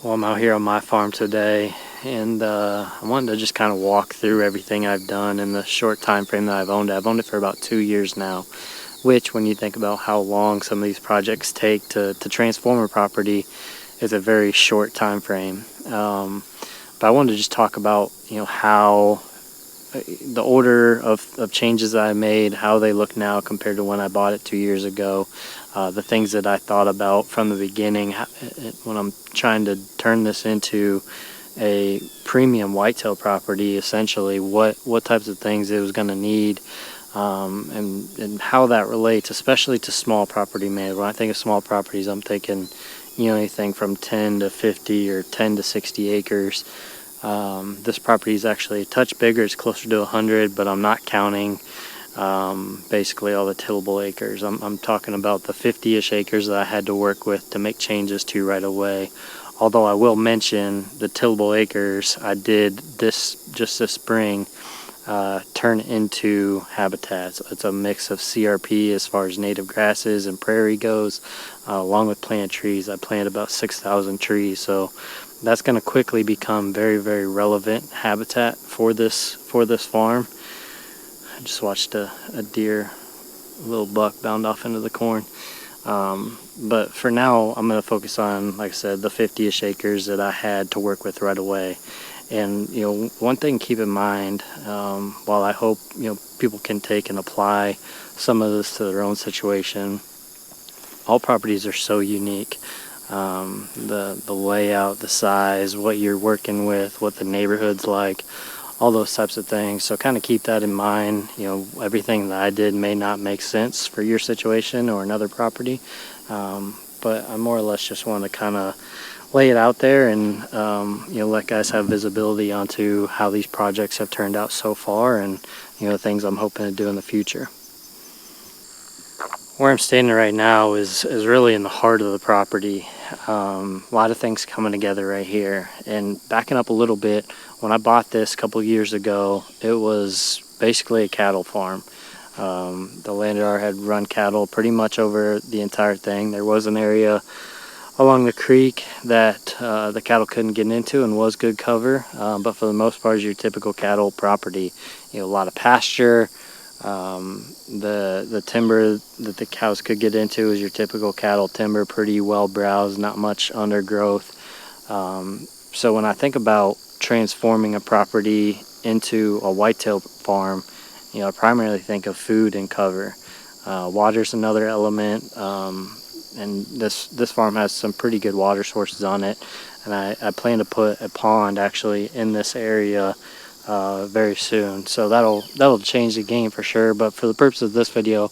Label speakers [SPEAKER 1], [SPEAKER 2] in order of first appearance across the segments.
[SPEAKER 1] Well, I'm out here on my farm today, and I wanted to just kind of walk through everything I've done in the short time frame that I've owned it. I've owned it for about 2 years now, which, when you think about how long some of these projects take to transform a property, is a very short time frame. But I wanted to just talk about, how the order of changes that I made, how they look now compared to when I bought it 2 years ago, the things that I thought about from the beginning when I'm trying to turn this into a premium whitetail property. Essentially, what types of things it was going to need, and how that relates, especially to small property management. When I think of small properties, I'm thinking, anything from 10 to 50 or 10 to 60 acres. This property is actually a touch bigger. It's closer to 100, but I'm not counting basically all the tillable acres. I'm talking about the 50-ish acres that I had to work with to make changes to right away. Although I will mention the tillable acres I did just this spring turn into habitats. It's a mix of CRP as far as native grasses and prairie goes, along with planted trees. I planted about 6,000 trees, so that's going to quickly become very, very relevant habitat for this farm. I just watched a deer, a little buck, bound off into the corn. But for now, I'm going to focus on, like I said, the 50-ish acres that I had to work with right away. And, one thing to keep in mind, while I hope, people can take and apply some of this to their own situation, all properties are so unique. The layout, the size, what you're working with, what the neighborhood's like, all those types of things. So kind of keep that in mind. Everything that I did may not make sense for your situation or another property, but I more or less just want to kind of lay it out there and let guys have visibility onto how these projects have turned out so far, and things I'm hoping to do in the future. Where I'm standing right now is really in the heart of the property. A lot of things coming together right here. And backing up a little bit, when I bought this a couple years ago, it was basically a cattle farm. The landowner had run cattle pretty much over the entire thing. There was an area along the creek that the cattle couldn't get into and was good cover, but for the most part, it's your typical cattle property. A lot of pasture. The timber that the cows could get into is your typical cattle timber, pretty well browsed, not much undergrowth. So when I think about transforming a property into a whitetail farm, I primarily think of food and cover. Water's another element, and this farm has some pretty good water sources on it, and I plan to put a pond actually in this area very soon. So that'll change the game for sure. But for the purpose of this video,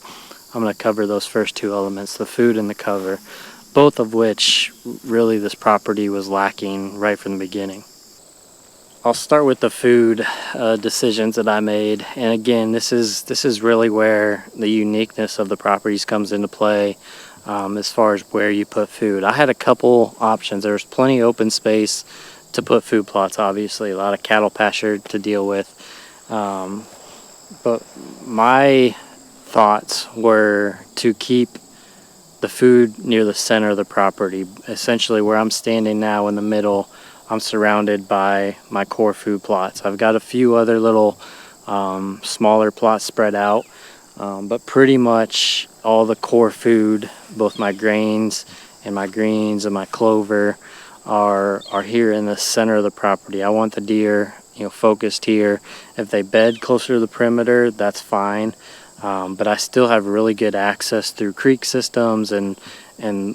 [SPEAKER 1] I'm going to cover those first two elements, the food and the cover, both of which really this property was lacking right from the beginning. I'll start with the food decisions that I made, and again, this is really where the uniqueness of the properties comes into play, as far as where you put food. I had a couple options. There was plenty of open space to put food plots, obviously, a lot of cattle pasture to deal with, but my thoughts were to keep the food near the center of the property. Essentially, where I'm standing now in the middle, I'm surrounded by my core food plots. I've got a few other little smaller plots spread out, but pretty much all the core food, both my grains and my greens and my clover, are here in the center of the property. I want the deer, focused here. If they bed closer to the perimeter, that's fine, but I still have really good access through creek systems and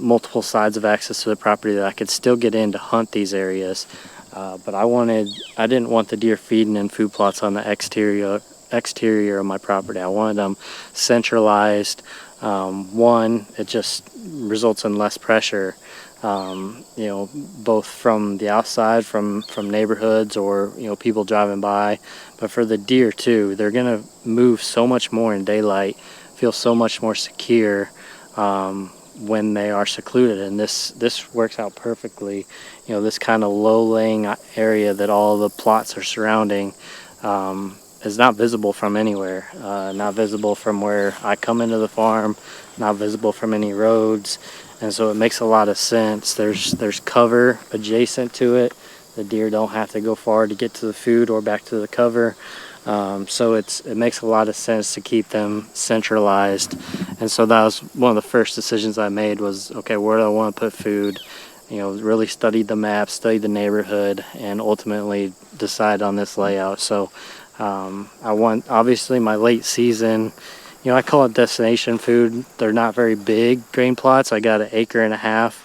[SPEAKER 1] multiple sides of access to the property that I could still get in to hunt these areas. But I didn't want the deer feeding in food plots on the exterior of my property. I wanted them centralized. One, it just results in less pressure, both from the outside, from neighborhoods or people driving by, but for the deer too. They're gonna move so much more in daylight, feel so much more secure when they are secluded, and this works out perfectly. This kind of low-laying area that all the plots are surrounding is not visible from anywhere, not visible from where I come into the farm, not visible from any roads, and so it makes a lot of sense. There's cover adjacent to it. The deer don't have to go far to get to the food or back to the cover. So it makes a lot of sense to keep them centralized. And so that was one of the first decisions I made was, okay, where do I want to put food? Really studied the map, studied the neighborhood, and ultimately decide on this layout. So I want, obviously, my late season, I call it destination food. They're not very big grain plots. I got 1.5 acres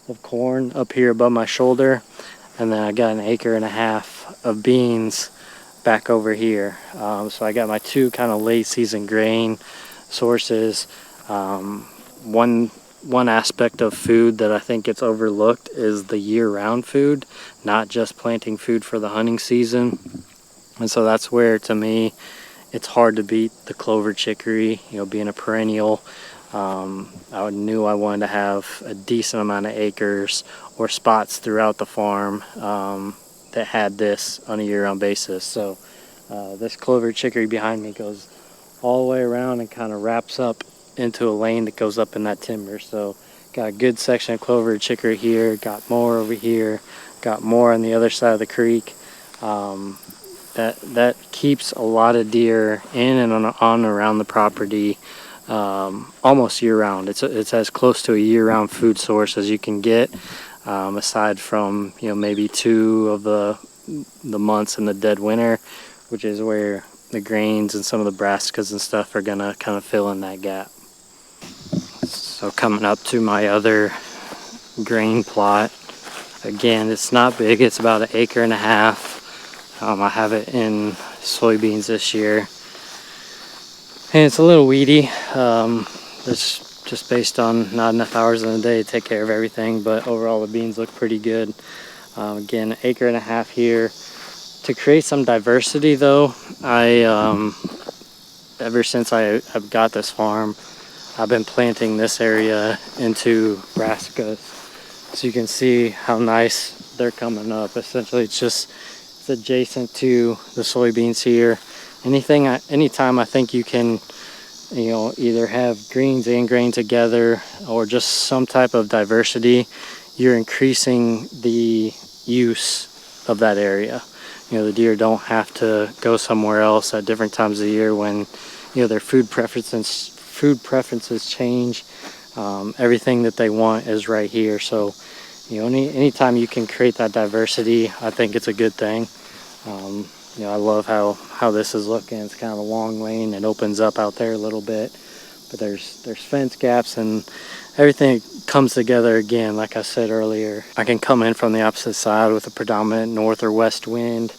[SPEAKER 1] of corn up here above my shoulder, and then I got 1.5 acres of beans back over here. So I got my two kind of late season grain sources. One aspect of food that I think gets overlooked is the year-round food, not just planting food for the hunting season. And so that's where, to me, it's hard to beat the clover chicory, being a perennial. I knew I wanted to have a decent amount of acres or spots throughout the farm that had this on a year-round basis. So this clover chicory behind me goes all the way around and kind of wraps up into a lane that goes up in that timber. So got a good section of clover chicory here, got more over here, got more on the other side of the creek. That keeps a lot of deer in and on around the property almost year-round. It's as close to a year-round food source as you can get, aside from maybe 2 of the months in the dead winter, which is where the grains and some of the brassicas and stuff are gonna kind of fill in that gap. So coming up to my other grain plot, again, it's not big. It's about 1.5 acres. I have it in soybeans this year, and it's a little weedy. It's just based on not enough hours in the day to take care of everything, but overall the beans look pretty good. Again, 1.5 acres here. To create some diversity though, ever since I've got this farm, I've been planting this area into brassicas. So you can see how nice they're coming up. Essentially it's adjacent to the soybeans here. Anytime I think you can, either have greens and grain together or just some type of diversity, you're increasing the use of that area. The deer don't have to go somewhere else at different times of the year when, their food preferences change. Everything that they want is right here. So, anytime you can create that diversity, I think it's a good thing. I love how this is looking. It's kind of a long lane. It opens up out there a little bit, but there's fence gaps and everything comes together again. Like I said earlier, I can come in from the opposite side with a predominant north or west wind,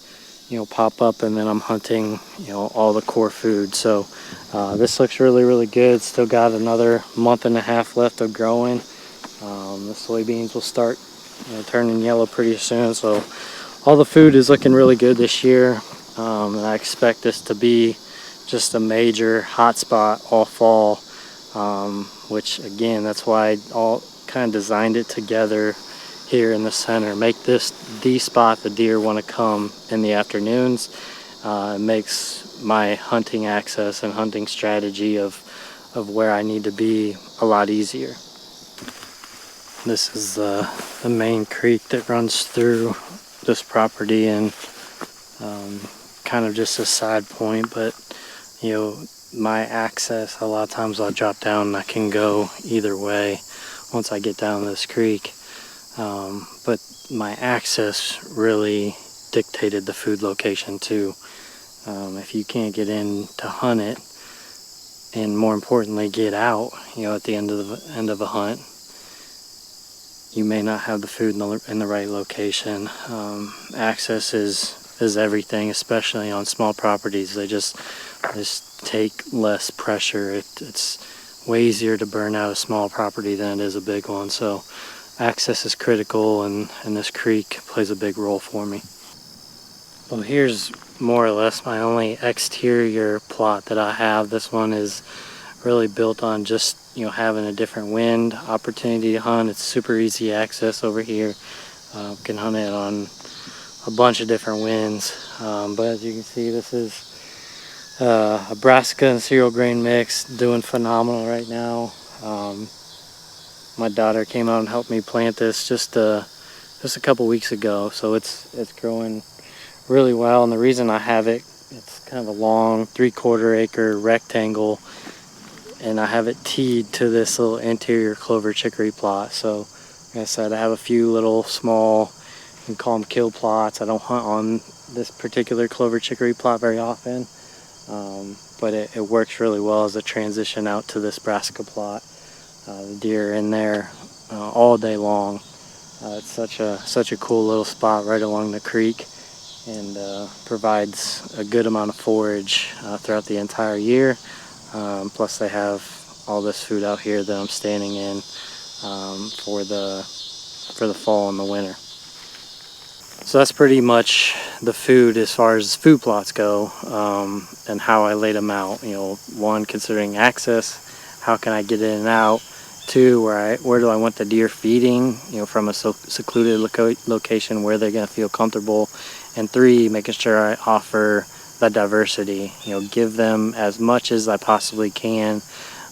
[SPEAKER 1] pop up, and then I'm hunting, all the core food. So this looks really, really good. Still got another 1.5 months left of growing. The soybeans will start turning yellow pretty soon. So all the food is looking really good this year. And I expect this to be just a major hotspot all fall, which again, that's why I all kind of designed it together here in the center. Make this the spot the deer want to come in the afternoons. It makes my hunting access and hunting strategy of where I need to be a lot easier. This is the main creek that runs through this property, and kind of just a side point, but my access, a lot of times I'll drop down and I can go either way once I get down this creek, but my access really dictated the food location too. If you can't get in to hunt it, and more importantly get out at the end of a hunt, you may not have the food in the right location. Access is everything, especially on small properties. They just take less pressure. It's way easier to burn out a small property than it is a big one. So access is critical, and this creek plays a big role for me. Well, here's more or less my only exterior plot that I have. This one is really built on just having a different wind opportunity to hunt. It's super easy access over here. Can hunt it on a bunch of different winds, but as you can see, this is a brassica and cereal grain mix, doing phenomenal right now. My daughter came out and helped me plant this just a couple weeks ago, so it's growing really well. And the reason I have it, it's kind of a long 3/4 acre rectangle, and I have it teed to this little interior clover chicory plot. So like I said, I have a few little small, you can call them kill plots. I don't hunt on this particular clover chicory plot very often, but it works really well as a transition out to this brassica plot. The deer are in there all day long. It's such a cool little spot right along the creek, and provides a good amount of forage throughout the entire year. Plus they have all this food out here that I'm standing in for the fall and the winter. So that's pretty much the food as far as food plots go, and how I laid them out. You know, one, considering access, how can I get in and out? Two, where do I want the deer feeding? You know, from a secluded location where they're going to feel comfortable. And three, making sure I offer that diversity. You know, give them as much as I possibly can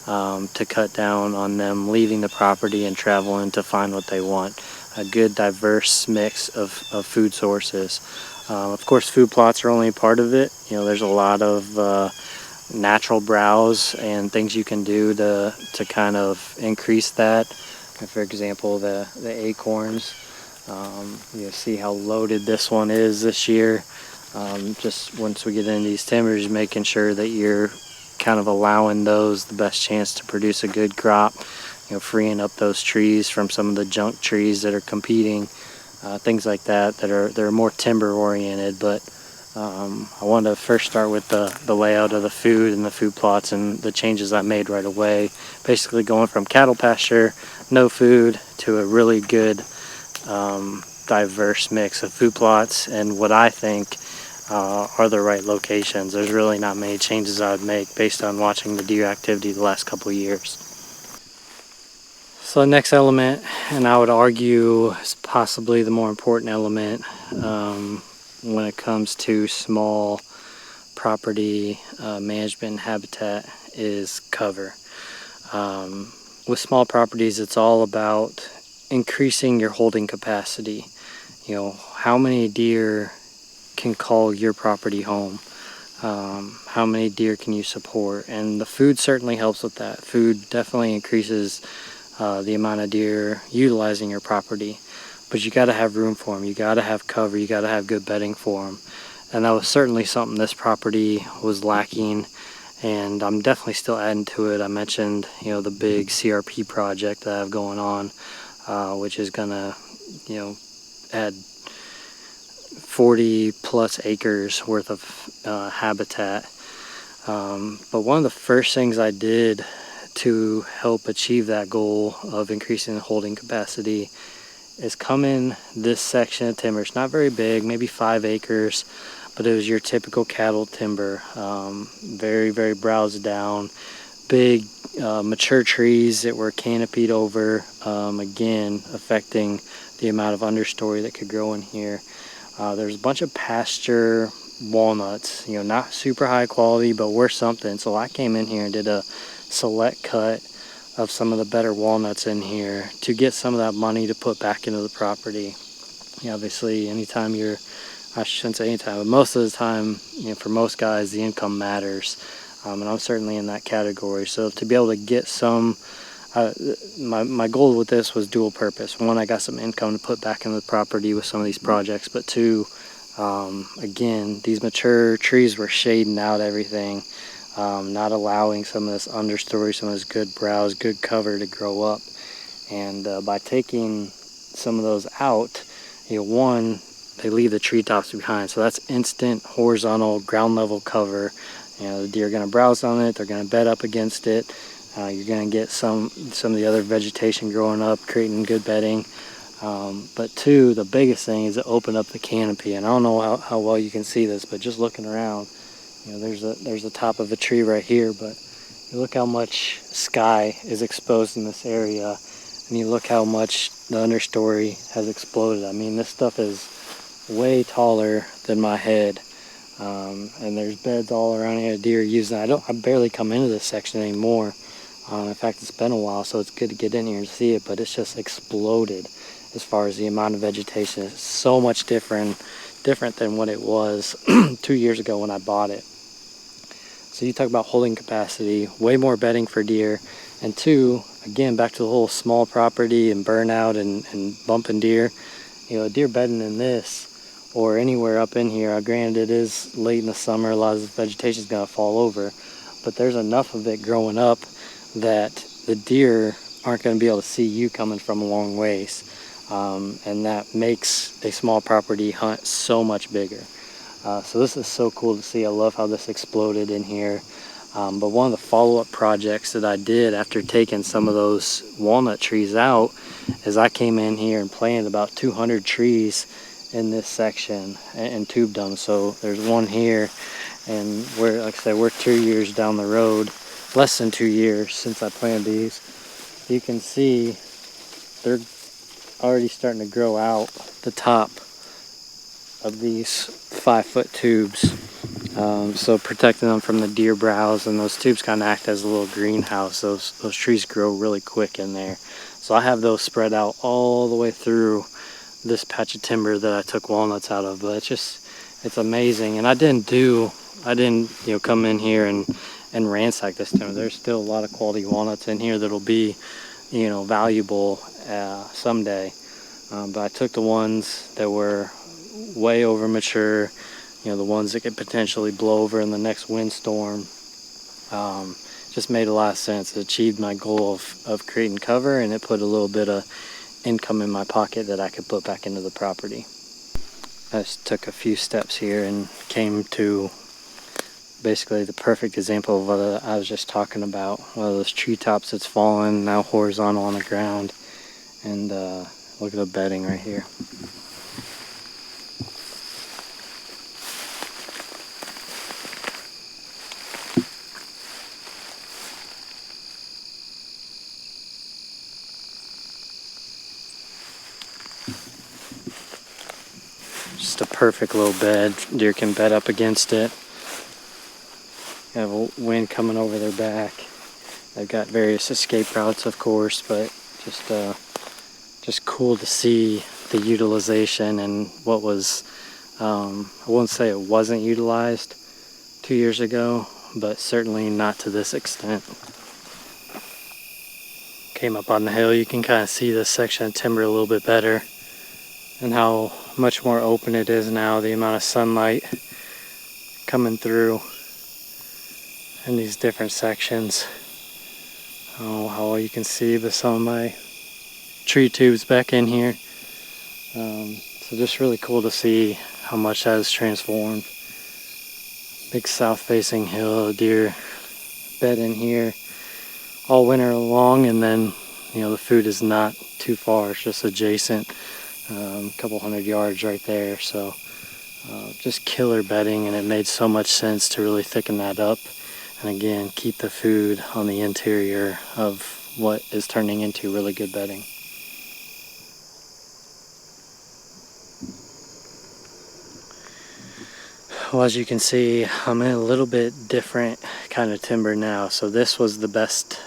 [SPEAKER 1] to cut down on them leaving the property and traveling to find what they want. A good diverse mix of food sources. Of course, food plots are only part of it. You know, there's a lot of natural browse and things you can do to kind of increase that. For example, the acorns. You see how loaded this one is this year. Just once we get into these timbers, making sure that you're kind of allowing those the best chance to produce a good crop. You know, freeing up those trees from some of the junk trees that are competing, things like that are more timber oriented. But I wanted to first start with the layout of the food and the food plots and the changes I made right away. Basically going from cattle pasture, no food, to a really good diverse mix of food plots and what I think are the right locations. There's really not many changes I would make based on watching the deer activity the last couple of years. So the next element, and I would argue is possibly the more important element when it comes to small property management and habitat, is cover. With small properties, it's all about increasing your holding capacity. You know, how many deer can call your property home? How many deer can you support? And the food certainly helps with that. Food definitely increases the amount of deer utilizing your property, but you got to have room for them. You got to have cover. You got to have good bedding for them, and that was certainly something this property was lacking, and I'm definitely still adding to it. I mentioned, you know, the big CRP project that I have going on, which is gonna, you know, add 40 plus acres worth of habitat. But one of the first things I did to help achieve that goal of increasing the holding capacity is come in this section of timber. It's not very big, maybe 5 acres, but it was your typical cattle timber. Very, very browsed down, big mature trees that were canopied over, again affecting the amount of understory that could grow in here. There's a bunch of pasture walnuts, you know, not super high quality, but worth something. So I came in here and did a select cut of some of the better walnuts in here to get some of that money to put back into the property. You know, obviously, anytime I shouldn't say anytime, but most of the time, you know, for most guys, the income matters, and I'm certainly in that category. So to be able to get some, my goal with this was dual purpose. One, I got some income to put back into the property with some of these projects, but two, again, these mature trees were shading out everything, not allowing some of this understory, some of this good browse, good cover to grow up. And by taking some of those out, you know, one, they leave the treetops behind, so that's instant horizontal ground level cover. You know, the deer are going to browse on it, they're going to bed up against it. You're going to get some of the other vegetation growing up, creating good bedding. But two, the biggest thing is to open up the canopy. And I don't know how well you can see this, but just looking around, you know, there's the top of a tree right here, but you look how much sky is exposed in this area, and you look how much the understory has exploded. I mean, this stuff is way taller than my head, and there's beds all around here. Deer using it. I barely come into this section anymore. In fact, it's been a while, so it's good to get in here and see it, but it's just exploded as far as the amount of vegetation. It's so much different than what it was 2 years ago when I bought it. So you talk about holding capacity, way more bedding for deer. And two, again, back to the whole small property and burnout and bumping deer. You know, a deer bedding in this or anywhere up in here, granted it is late in the summer, a lot of the vegetation is going to fall over, but there's enough of it growing up that the deer aren't going to be able to see you coming from a long ways. And that makes a small property hunt so much bigger. So this is so cool to see. I love how this exploded in here. But one of the follow-up projects that I did after taking some of those walnut trees out is I came in here and planted about 200 trees in this section and tubed them. So there's one here, and we're, like I said, we're 2 years down the road, less than 2 years since I planted these. You can see they're already starting to grow out the top of these 5-foot tubes. So protecting them from the deer browse, and those tubes kind of act as a little greenhouse. Those trees grow really quick in there. So I have those spread out all the way through this patch of timber that I took walnuts out of. But it's amazing. And I didn't come in here and ransack this timber. There's still a lot of quality walnuts in here that'll be, valuable someday. But I took the ones that were way over mature, the ones that could potentially blow over in the next windstorm. Just made a lot of sense. It achieved my goal of creating cover, and it put a little bit of income in my pocket that I could put back into the property. I just took a few steps here and came to basically the perfect example of what I was just talking about. One of those treetops that's fallen, now horizontal on the ground. And look at the bedding right here. Just a perfect little bed. Deer can bed up against it. You have a wind coming over their back. They've got various escape routes, of course, but just cool to see the utilization and what was, I won't say it wasn't utilized 2 years ago, but certainly not to this extent. Came up on the hill, you can kind of see this section of timber a little bit better and how much more open it is now, the amount of sunlight coming through in these different sections. Oh, how well you can see with some of my tree tubes back in here. So just really cool to see how much that has transformed. Big south facing hill, deer bed in here all winter long, and then the food is not too far, it's just adjacent, a couple 100 yards right there. So just killer bedding, and it made so much sense to really thicken that up and again keep the food on the interior of what is turning into really good bedding. Well, as you can see, I'm in a little bit different kind of timber now. So this was the best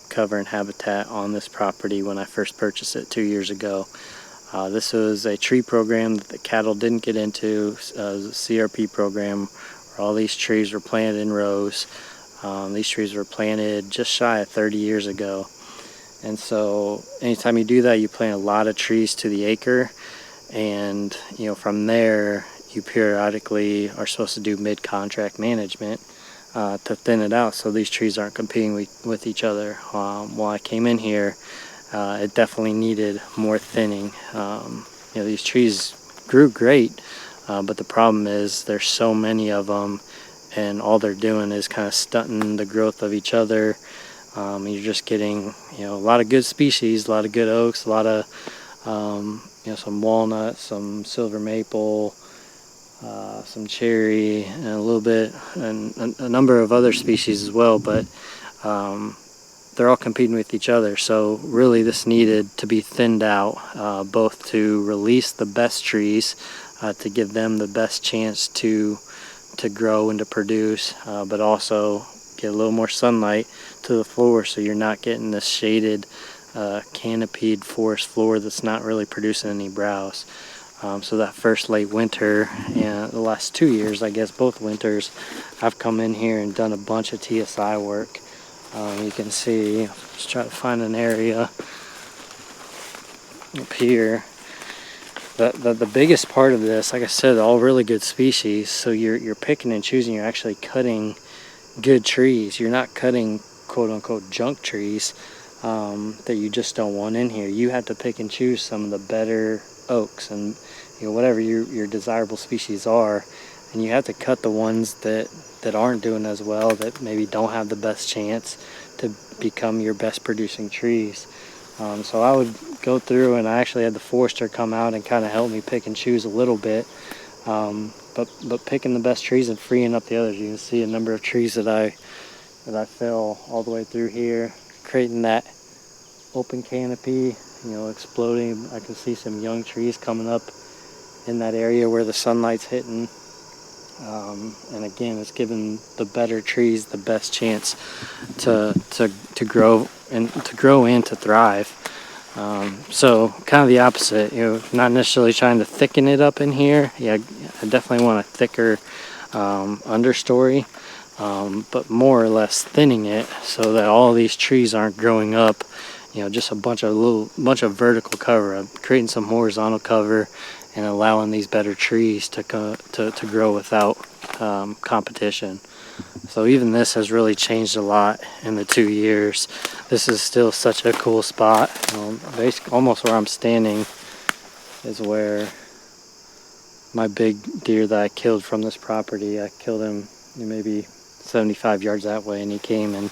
[SPEAKER 1] cover and habitat on this property when I first purchased it 2 years ago. This was a tree program that the cattle didn't get into, the CRP program, where all these trees were planted in rows. These trees were planted just shy of 30 years ago. And so anytime you do that, you plant a lot of trees to the acre, and from there you periodically are supposed to do mid-contract management to thin it out so these trees aren't competing with each other. While I came in here, it definitely needed more thinning. These trees grew great, but the problem is there's so many of them, and all they're doing is kind of stunting the growth of each other. You're just getting a lot of good species, a lot of good oaks, a lot of some walnut, some silver maple, some cherry, and a little bit, and a number of other species as well, but they're all competing with each other. So really this needed to be thinned out, both to release the best trees, to give them the best chance to grow and to produce, but also get a little more sunlight to the floor, so you're not getting this shaded canopied forest floor that's not really producing any browse. So that first late winter and the last 2 years, I guess both winters, I've come in here and done a bunch of TSI work. You can see, just try to find an area up here. The biggest part of this, like I said, all really good species, so you're picking and choosing. You're actually cutting good trees. You're not cutting quote-unquote junk trees that you just don't want in here. You have to pick and choose some of the better oaks and whatever your desirable species are, and you have to cut the ones that aren't doing as well, that maybe don't have the best chance to become your best producing trees. So I would go through, and I actually had the forester come out and kind of help me pick and choose a little bit, but picking the best trees and freeing up the others. You can see a number of trees that I fell all the way through here, creating that open canopy, exploding. I can see some young trees coming up in that area where the sunlight's hitting, and again, it's giving the better trees the best chance to grow and to thrive. So kind of the opposite, not necessarily trying to thicken it up in here. Yeah, I definitely want a thicker understory, but more or less thinning it so that all these trees aren't growing up, just a bunch of vertical cover. I'm creating some horizontal cover and allowing these better trees to grow without competition. So even this has really changed a lot in the 2 years. This is still such a cool spot. Basically, almost where I'm standing is where my big deer that I killed from this property, I killed him maybe 75 yards that way, and he came and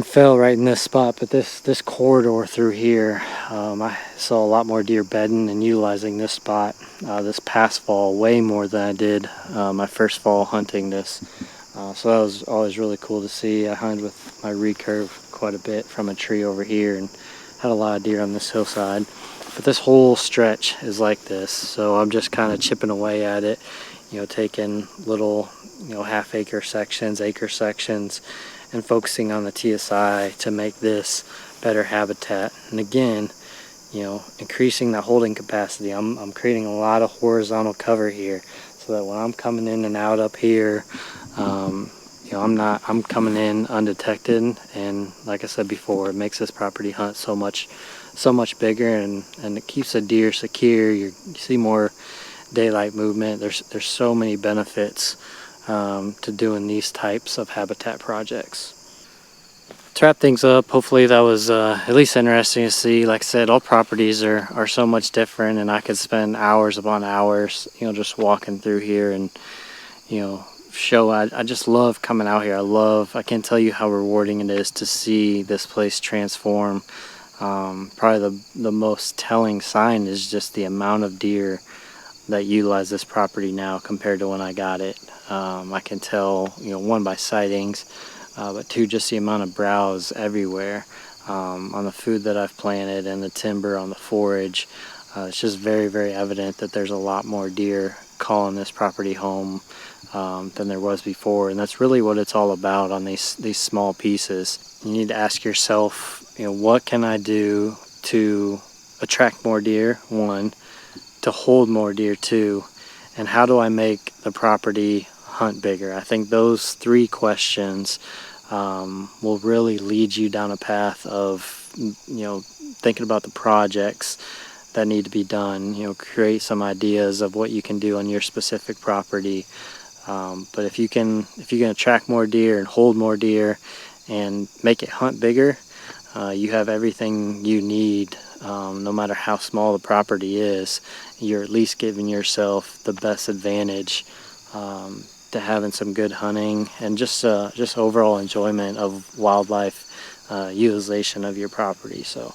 [SPEAKER 1] fell right in this spot. But this corridor through here, I saw a lot more deer bedding and utilizing this spot this past fall, way more than I did my first fall hunting this. So that was always really cool to see. I hunted with my recurve quite a bit from a tree over here and had a lot of deer on this hillside. But this whole stretch is like this, so I'm just kind of chipping away at it, taking little half-acre sections, acre sections, and focusing on the TSI to make this better habitat. And again, increasing the holding capacity. I'm creating a lot of horizontal cover here, so that when I'm coming in and out up here, I'm coming in undetected. And like I said before, it makes this property hunt so much bigger, and it keeps the deer secure. You see more daylight movement. There's so many benefits to doing these types of habitat projects. To wrap things up, hopefully that was at least interesting to see. Like I said, all properties are so much different, and I could spend hours upon hours, just walking through here and, show. I just love coming out here. I can't tell you how rewarding it is to see this place transform. Probably the most telling sign is just the amount of deer that utilize this property now compared to when I got it. I can tell, one, by sightings, but two, just the amount of browse everywhere on the food that I've planted and the timber on the forage. It's just very, very evident that there's a lot more deer calling this property home than there was before, and that's really what it's all about on these small pieces. You need to ask yourself, what can I do to attract more deer, one, to hold more deer, two, and how do I make the property hunt bigger? I think those three questions will really lead you down a path of thinking about the projects that need to be done. Create some ideas of what you can do on your specific property. But if you can attract more deer and hold more deer and make it hunt bigger, you have everything you need. No matter how small the property is, you're at least giving yourself the best advantage to having some good hunting and just overall enjoyment of wildlife utilization of your property. So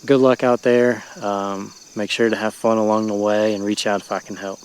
[SPEAKER 1] good luck out there. Make sure to have fun along the way and reach out if I can help.